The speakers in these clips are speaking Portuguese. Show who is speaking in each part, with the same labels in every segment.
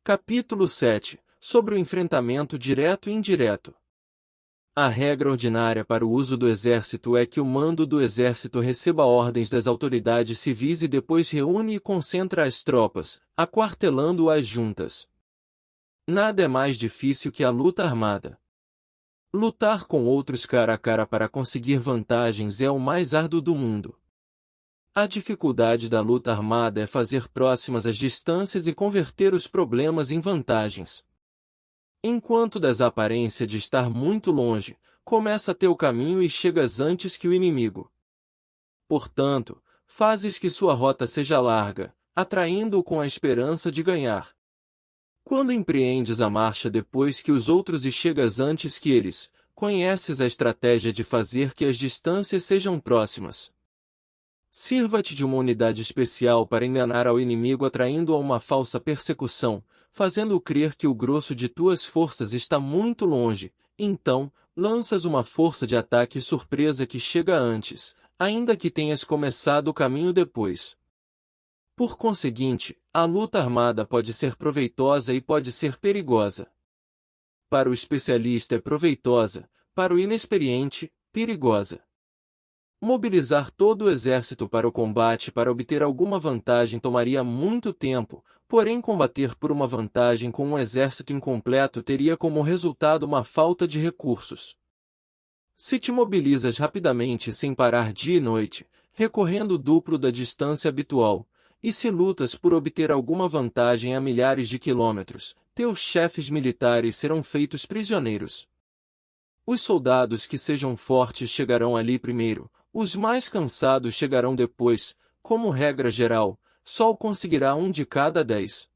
Speaker 1: Capítulo 7. Sobre o enfrentamento direto e indireto. A regra ordinária para o uso do exército é que o mando do exército receba ordens das autoridades civis e depois reúne e concentra as tropas, aquartelando-as juntas. Nada é mais difícil que a luta armada. Lutar com outros cara a cara para conseguir vantagens é o mais árduo do mundo. A dificuldade da luta armada é fazer próximas as distâncias e converter os problemas em vantagens. Enquanto das aparência de estar muito longe, começa teu caminho e chegas antes que o inimigo. Portanto, fazes que sua rota seja larga, atraindo-o com a esperança de ganhar. Quando empreendes a marcha depois que os outros e chegas antes que eles, conheces a estratégia de fazer que as distâncias sejam próximas. Sirva-te de uma unidade especial para enganar ao inimigo atraindo-o a uma falsa persecução, fazendo-o crer que o grosso de tuas forças está muito longe, então, lanças uma força de ataque surpresa que chega antes, ainda que tenhas começado o caminho depois. Por conseguinte, a luta armada pode ser proveitosa e pode ser perigosa. Para o especialista é proveitosa, para o inexperiente, perigosa. Mobilizar todo o exército para o combate para obter alguma vantagem tomaria muito tempo, porém combater por uma vantagem com um exército incompleto teria como resultado uma falta de recursos. Se te mobilizas rapidamente sem parar dia e noite, recorrendo o duplo da distância habitual, e se lutas por obter alguma vantagem a milhares de quilômetros, teus chefes militares serão feitos prisioneiros. Os soldados que sejam fortes chegarão ali primeiro, os mais cansados chegarão depois, como regra geral, só o conseguirá 1 de cada 10.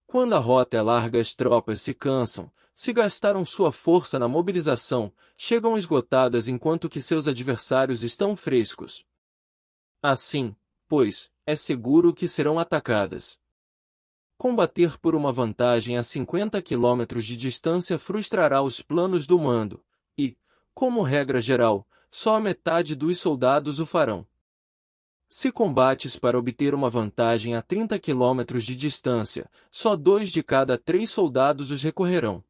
Speaker 1: Quando a rota é larga as tropas se cansam, se gastaram sua força na mobilização, chegam esgotadas enquanto que seus adversários estão frescos. Assim, pois, é seguro que serão atacadas. Combater por uma vantagem a 50 km de distância frustrará os planos do mando, e, como regra geral, só a metade dos soldados o farão. Se combates para obter uma vantagem a 30 km de distância, só 2 de cada 3 soldados os recorrerão.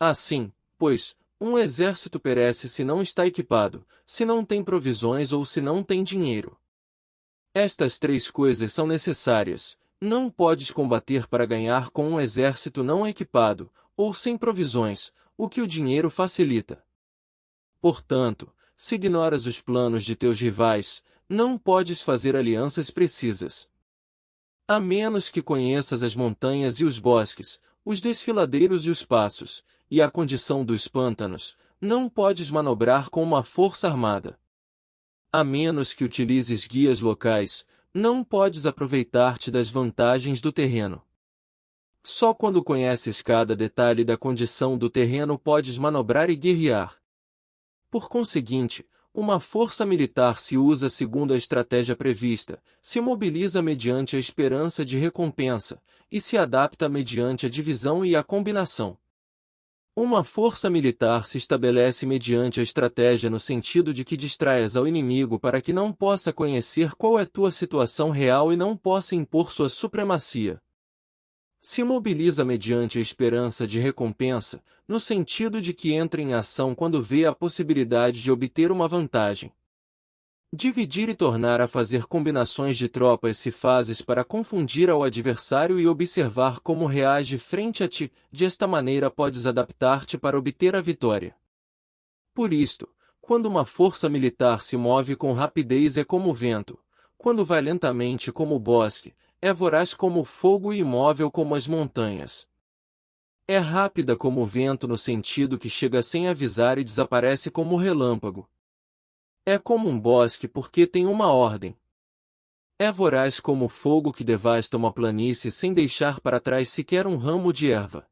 Speaker 1: Assim, pois, um exército perece se não está equipado, se não tem provisões ou se não tem dinheiro. Estas 3 coisas são necessárias. Não podes combater para ganhar com um exército não equipado, ou sem provisões, o que o dinheiro facilita. Portanto, se ignoras os planos de teus rivais, não podes fazer alianças precisas. A menos que conheças as montanhas e os bosques, os desfiladeiros e os passos, e a condição dos pântanos, não podes manobrar com uma força armada. A menos que utilizes guias locais, não podes aproveitar-te das vantagens do terreno. Só quando conheces cada detalhe da condição do terreno podes manobrar e guerrear. Por conseguinte, uma força militar se usa segundo a estratégia prevista, se mobiliza mediante a esperança de recompensa, e se adapta mediante a divisão e a combinação. Uma força militar se estabelece mediante a estratégia no sentido de que distraias ao inimigo para que não possa conhecer qual é tua situação real e não possa impor sua supremacia. Se mobiliza mediante a esperança de recompensa, no sentido de que entra em ação quando vê a possibilidade de obter uma vantagem. Dividir e tornar a fazer combinações de tropas se fazes para confundir ao adversário e observar como reage frente a ti, desta maneira podes adaptar-te para obter a vitória. Por isto, quando uma força militar se move com rapidez é como o vento, quando vai lentamente como o bosque, é voraz como o fogo e imóvel como as montanhas. É rápida como o vento no sentido que chega sem avisar e desaparece como o relâmpago. É como um bosque porque tem uma ordem. É voraz como o fogo que devasta uma planície sem deixar para trás sequer um ramo de erva.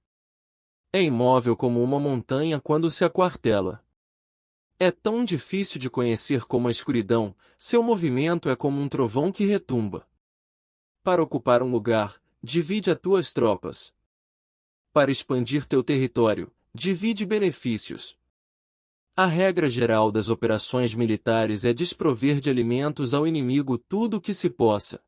Speaker 1: É imóvel como uma montanha quando se aquartela. É tão difícil de conhecer como a escuridão, seu movimento é como um trovão que retumba. Para ocupar um lugar, divide as tuas tropas. Para expandir teu território, divide benefícios. A regra geral das operações militares é desprover de alimentos ao inimigo tudo o que se possa.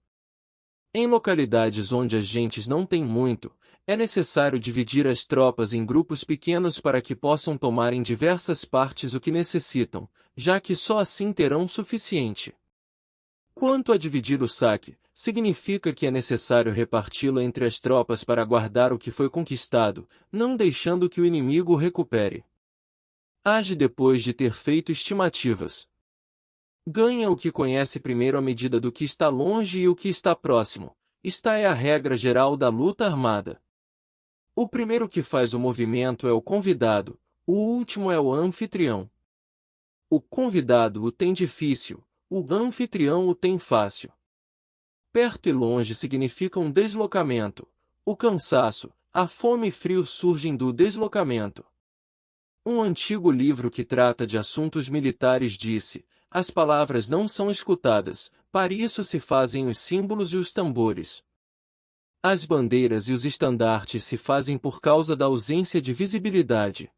Speaker 1: Em localidades onde as gentes não têm muito, É necessário dividir as tropas em grupos pequenos para que possam tomar em diversas partes o que necessitam, já que só assim terão o suficiente. Quanto a dividir o saque, significa que é necessário reparti-lo entre as tropas para guardar o que foi conquistado, não deixando que o inimigo o recupere. Age depois de ter feito estimativas. Ganha o que conhece primeiro à medida do que está longe e o que está próximo. Esta é a regra geral da luta armada. O primeiro que faz o movimento é o convidado, o último é o anfitrião. O convidado o tem difícil, o anfitrião o tem fácil. Perto e longe significam deslocamento. O cansaço, a fome e frio surgem do deslocamento. Um antigo livro que trata de assuntos militares disse: as palavras não são escutadas, para isso se fazem os símbolos e os tambores. As bandeiras e os estandartes se fazem por causa da ausência de visibilidade.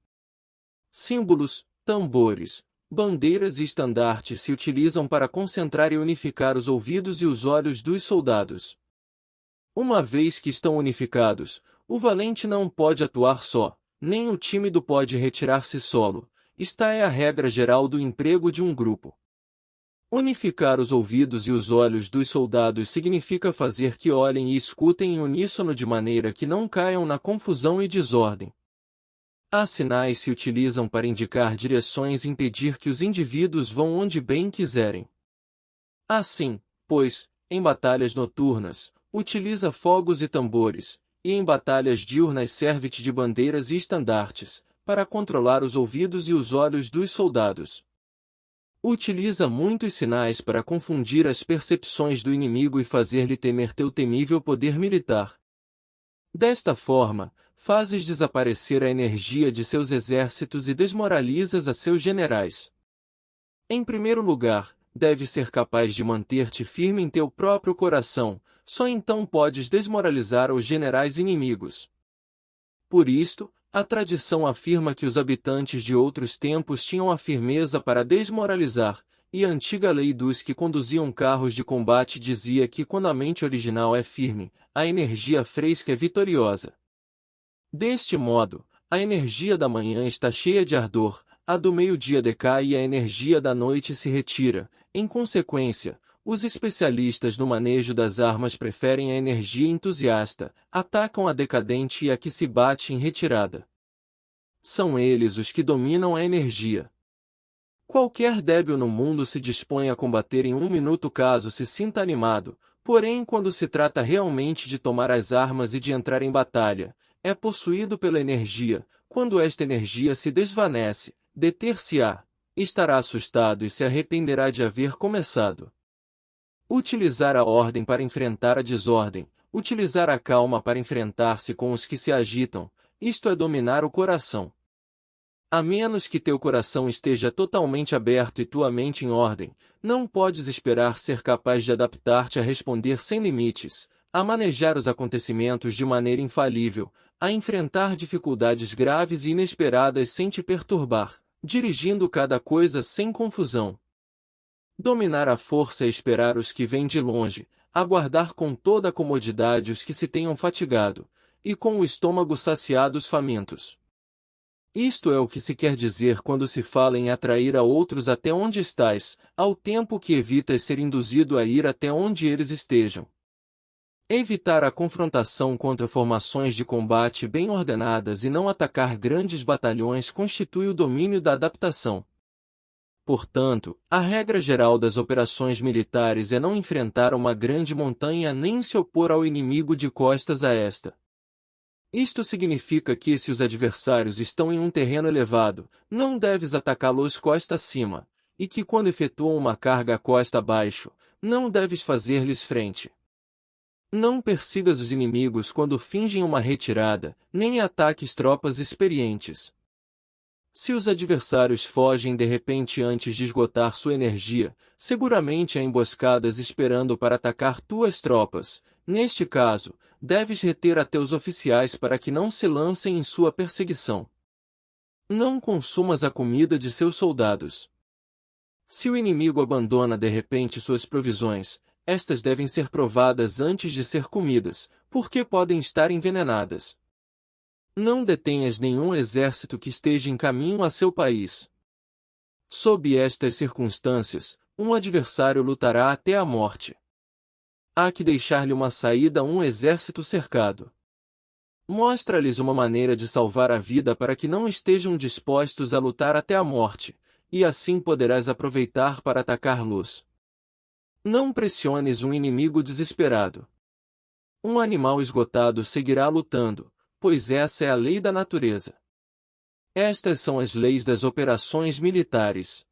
Speaker 1: Símbolos, tambores, bandeiras e estandartes se utilizam para concentrar e unificar os ouvidos e os olhos dos soldados. Uma vez que estão unificados, o valente não pode atuar só, nem o tímido pode retirar-se solo. Esta é a regra geral do emprego de um grupo. Unificar os ouvidos e os olhos dos soldados significa fazer que olhem e escutem em uníssono de maneira que não caiam na confusão e desordem. Há sinais se utilizam para indicar direções e impedir que os indivíduos vão onde bem quiserem. Assim, pois, em batalhas noturnas, utiliza fogos e tambores, e em batalhas diurnas serve-te de bandeiras e estandartes, para controlar os ouvidos e os olhos dos soldados. Utiliza muitos sinais para confundir as percepções do inimigo e fazer-lhe temer teu temível poder militar. Desta forma, fazes desaparecer a energia de seus exércitos e desmoralizas a seus generais. Em primeiro lugar, deves ser capaz de manter-te firme em teu próprio coração, só então podes desmoralizar os generais inimigos. Por isto, a tradição afirma que os habitantes de outros tempos tinham a firmeza para desmoralizar, e a antiga lei dos que conduziam carros de combate dizia que quando a mente original é firme, a energia fresca é vitoriosa. Deste modo, a energia da manhã está cheia de ardor, a do meio-dia decai e a energia da noite se retira. Em consequência, os especialistas no manejo das armas preferem a energia entusiasta, atacam a decadente e a que se bate em retirada. São eles os que dominam a energia. Qualquer débil no mundo se dispõe a combater em um minuto caso se sinta animado, porém quando se trata realmente de tomar as armas e de entrar em batalha, é possuído pela energia. Quando esta energia se desvanece, deter-se-á, estará assustado e se arrependerá de haver começado. Utilizar a ordem para enfrentar a desordem, utilizar a calma para enfrentar-se com os que se agitam, isto é dominar o coração. A menos que teu coração esteja totalmente aberto e tua mente em ordem, não podes esperar ser capaz de adaptar-te a responder sem limites, a manejar os acontecimentos de maneira infalível, a enfrentar dificuldades graves e inesperadas sem te perturbar, dirigindo cada coisa sem confusão. Dominar a força é esperar os que vêm de longe, aguardar com toda a comodidade os que se tenham fatigado, e com o estômago saciado os famintos. Isto é o que se quer dizer quando se fala em atrair a outros até onde estás, ao tempo que evitas ser induzido a ir até onde eles estejam. Evitar a confrontação contra formações de combate bem ordenadas e não atacar grandes batalhões constitui o domínio da adaptação. Portanto, a regra geral das operações militares é não enfrentar uma grande montanha nem se opor ao inimigo de costas a esta. Isto significa que se os adversários estão em um terreno elevado, não deves atacá-los costa acima, e que quando efetuam uma carga costa abaixo, não deves fazer-lhes frente. Não persigas os inimigos quando fingem uma retirada, nem ataques tropas experientes. Se os adversários fogem de repente antes de esgotar sua energia, seguramente há emboscadas esperando para atacar tuas tropas. Neste caso, deves reter a teus oficiais para que não se lancem em sua perseguição. Não consumas a comida de seus soldados. Se o inimigo abandona de repente suas provisões, Estas devem ser provadas antes de ser comidas, porque podem estar envenenadas. Não detenhas nenhum exército que esteja em caminho a seu país. Sob estas circunstâncias, um adversário lutará até a morte. Há que deixar-lhe uma saída a um exército cercado. Mostra-lhes uma maneira de salvar a vida para que não estejam dispostos a lutar até a morte, e assim poderás aproveitar para atacar-los. Não pressiones um inimigo desesperado. Um animal esgotado seguirá lutando, pois essa é a lei da natureza. Estas são as leis das operações militares.